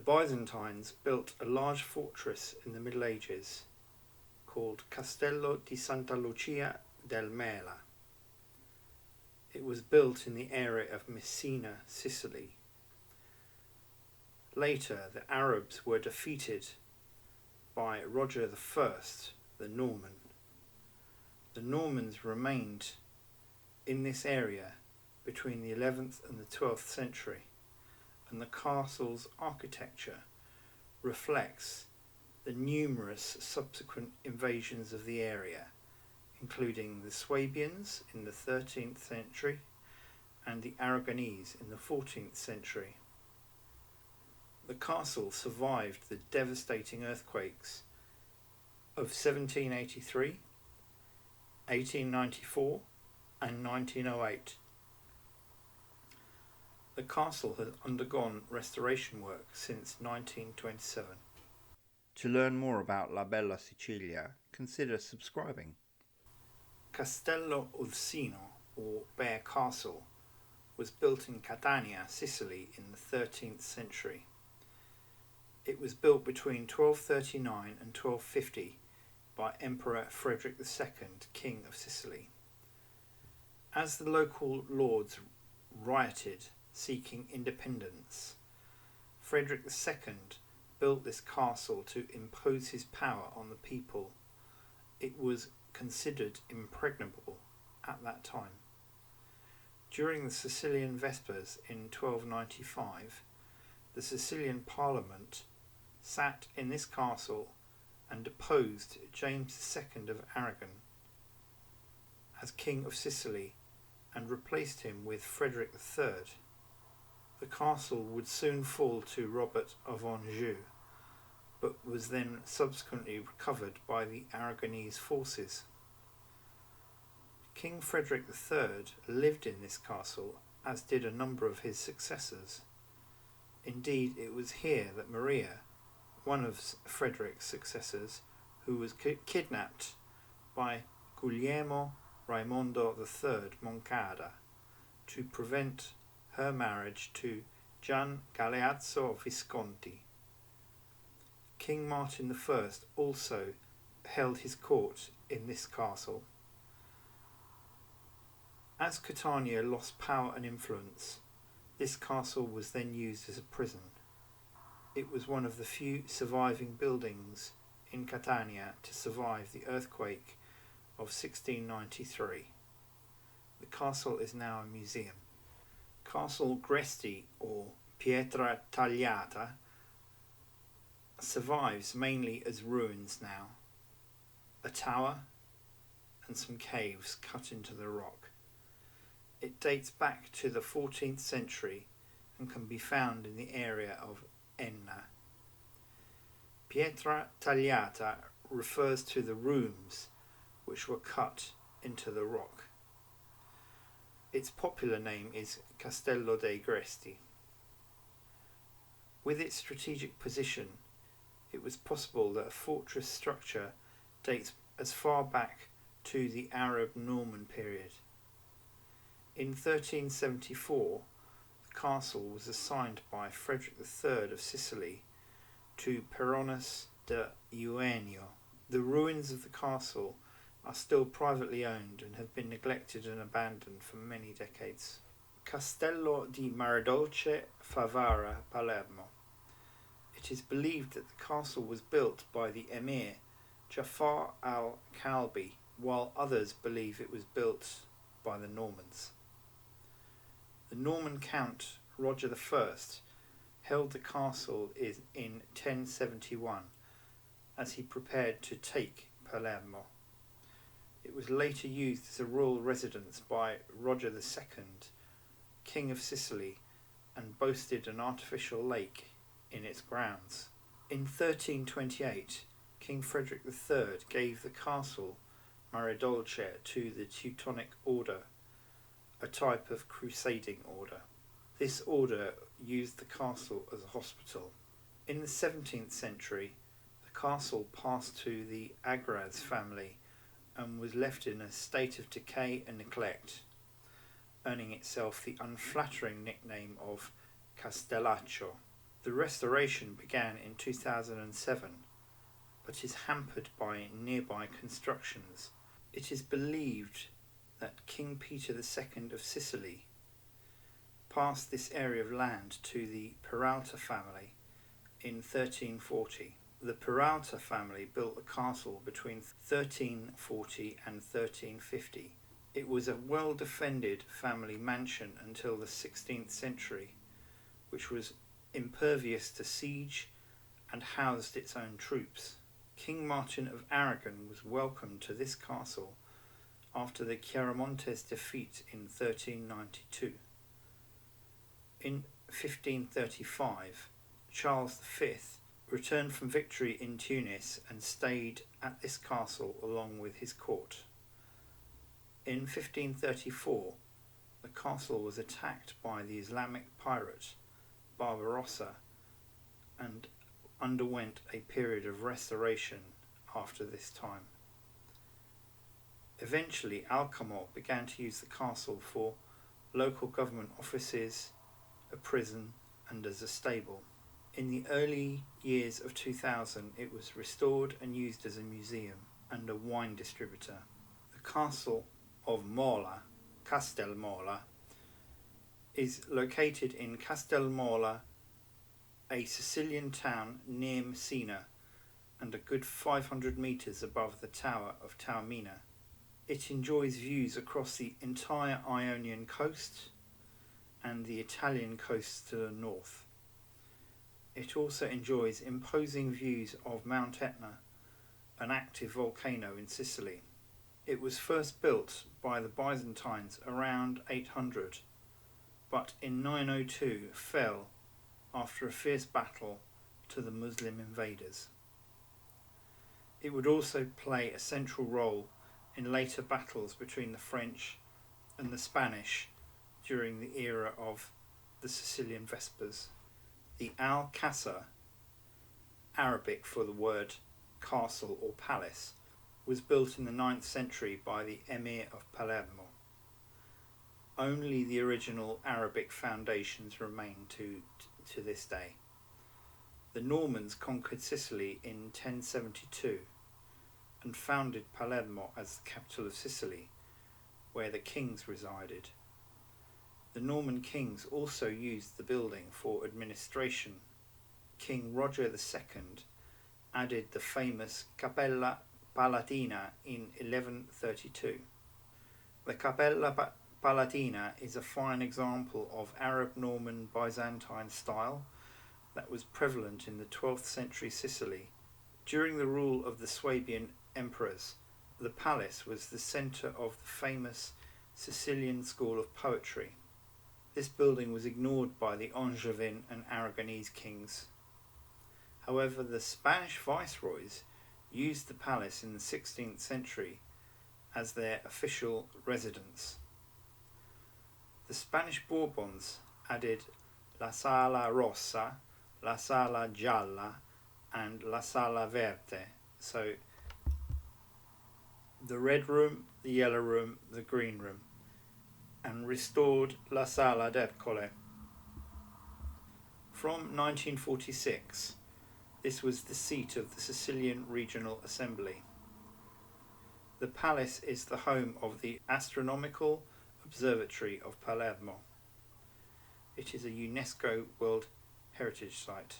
Byzantines built a large fortress in the Middle Ages called Castello di Santa Lucia del Mela. It was built in the area of Messina, Sicily. Later, the Arabs were defeated by Roger I, the Norman. The Normans remained in this area between the 11th and the 12th century, and the castle's architecture reflects the numerous subsequent invasions of the area, including the Swabians in the 13th century and the Aragonese in the 14th century. The castle survived the devastating earthquakes of 1783, 1894 and 1908. The castle has undergone restoration work since 1927. To learn more about La Bella Sicilia, consider subscribing. Castello Ursino, or Bear Castle, was built in Catania, Sicily in the 13th century. It was built between 1239 and 1250 by Emperor Frederick II, King of Sicily. As the local lords rioted seeking independence, Frederick II built this castle to impose his power on the people. It was considered impregnable at that time. During the Sicilian Vespers in 1295, the Sicilian Parliament sat in this castle and deposed James II of Aragon as King of Sicily and replaced him with Frederick III. The castle would soon fall to Robert of Anjou, but was then subsequently recovered by the Aragonese forces. King Frederick III lived in this castle, as did a number of his successors. Indeed, it was here that Maria, one of Frederick's successors, who was kidnapped by Guglielmo Raimondo III Moncada to prevent her marriage to Gian Galeazzo Visconti. King Martin I also held his court in this castle. As Catania lost power and influence, this castle was then used as a prison. It was one of the few surviving buildings in Catania to survive the earthquake of 1693. The castle is now a museum. Castle Gresti, or Pietratagliata, survives mainly as ruins now. A tower and some caves cut into the rock. It dates back to the 14th century and can be found in the area of Enna. Pietratagliata refers to the rooms which were cut into the rock. Its popular name is Castello di Gresti. With its strategic position, it was possible that a fortress structure dates as far back to the Arab-Norman period. In 1374, the castle was assigned by Frederick III of Sicily to Peronis de Eugenio. The ruins of the castle are still privately owned and have been neglected and abandoned for many decades. Castello di Maredolce, Favara, Palermo. It is believed that the castle was built by the Emir Jafar al-Kalbi, while others believe it was built by the Normans. The Norman Count Roger I held the castle in 1071 as he prepared to take Palermo. It was later used as a royal residence by Roger II, King of Sicily, and boasted an artificial lake in its grounds. In 1328, King Frederick III gave the castle Maredolce to the Teutonic Order, a type of crusading order. This order used the castle as a hospital. In the 17th century, the castle passed to the Agraz family and was left in a state of decay and neglect, earning itself the unflattering nickname of Castellaccio. The restoration began in 2007, but is hampered by nearby constructions. It is believed that King Peter II of Sicily passed this area of land to the Peralta family in 1340. The Peralta family built the castle between 1340 and 1350. It was a well-defended family mansion until the 16th century, which was impervious to siege and housed its own troops. King Martin of Aragon was welcomed to this castle after the Chiaramontes defeat in 1392. In 1535, Charles V returned from victory in Tunis and stayed at this castle along with his court. In 1534, the castle was attacked by the Islamic pirate Barbarossa and underwent a period of restoration after this time. Eventually, Alcamo began to use the castle for local government offices, a prison, and as a stable. In the early years of 2000, it was restored and used as a museum and a wine distributor. The castle of Mola, Castel Mola, is located in Castel Mola, a Sicilian town near Messina and a good 500 metres above the tower of Taormina. It enjoys views across the entire Ionian coast and the Italian coast to the north. It also enjoys imposing views of Mount Etna, an active volcano in Sicily. It was first built by the Byzantines around 800, but in 902 fell after a fierce battle to the Muslim invaders. It would also play a central role in later battles between the French and the Spanish during the era of the Sicilian Vespers. The Alcázar, Arabic for the word castle or palace, was built in the 9th century by the Emir of Palermo. Only the original Arabic foundations remain to this day. The Normans conquered Sicily in 1072 and founded Palermo as the capital of Sicily, where the kings resided. The Norman kings also used the building for administration. King Roger II added the famous Cappella Palatina in 1132. The Cappella Palatina is a fine example of Arab Norman Byzantine style that was prevalent in the 12th century Sicily. During the rule of the Swabian emperors, the palace was the centre of the famous Sicilian school of poetry. This building was ignored by the Angevin and Aragonese kings. However, the Spanish viceroys used the palace in the 16th century as their official residence. The Spanish Bourbons added La Sala Rossa, La Sala Gialla, and La Sala Verde, so the red room, the yellow room, the green room, and restored La Sala d'Ercole. From 1946, this was the seat of the Sicilian Regional Assembly. The palace is the home of the Astronomical Observatory of Palermo. It is a UNESCO World Heritage Site.